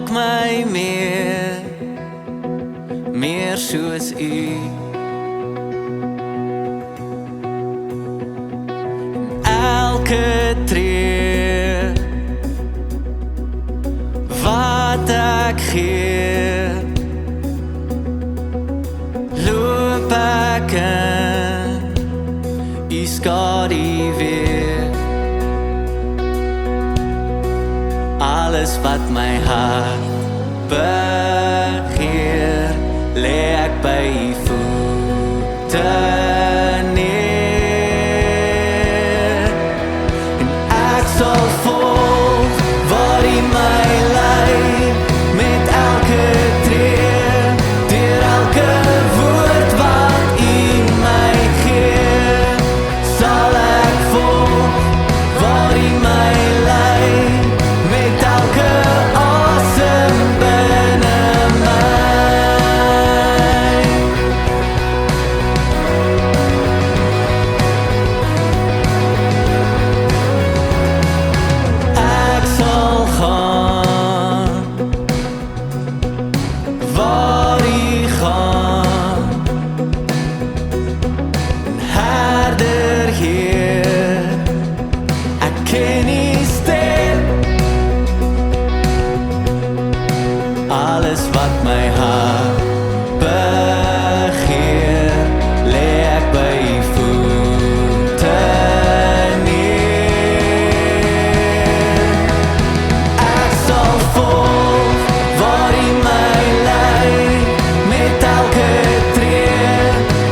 maak my meer soos U. Elke tree wat ek gee, loop ek in U skadu weer. Alles wat my hart begeer, lê ek by U voete neer. En ek sal volg waar U my lei, met elke tree, deur elke woord wat U my gee. Sal ek volg waar U my lei, met elke asem binne my. Ek sal gaan waar U gaan, en herder Heer, ek ken U stem. Alles wat my hart begeer, lê ek by U voete neer. Ek sal volg waar U my lei, met elke tree,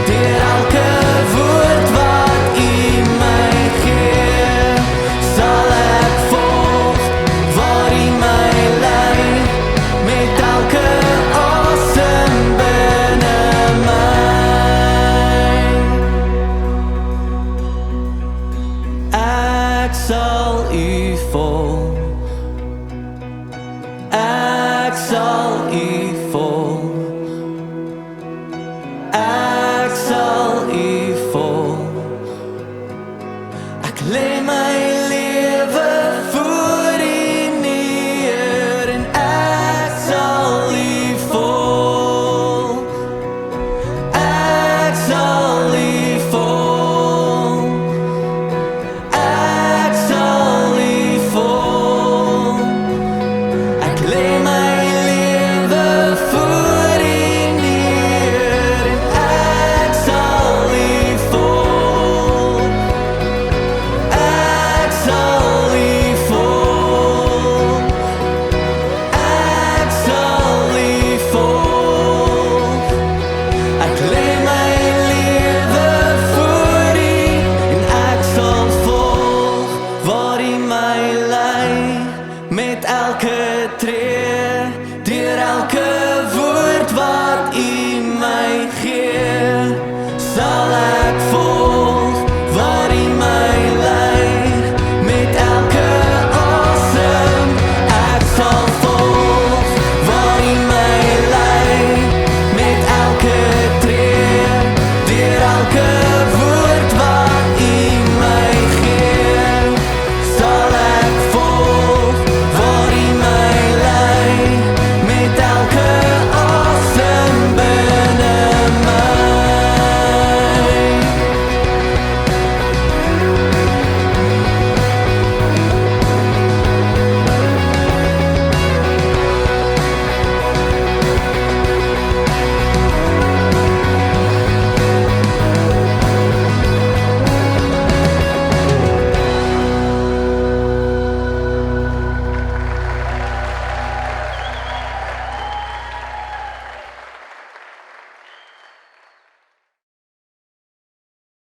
deur elke woord wat U my gee. Sal ek volg waar U my lei, met elke asem binne my. Ek sal U volg, ek sal U volg, ek sal U volg. Ek lê my lewe voor U neer, en ek sal U volg, ek sal U volg, ek sal U volg. Ek lê my lewe voor U neer, en ek sal U volg, ek sal U volg, ek sal U volg. Ek lê my lewe voor U, en ek sal volg waar U my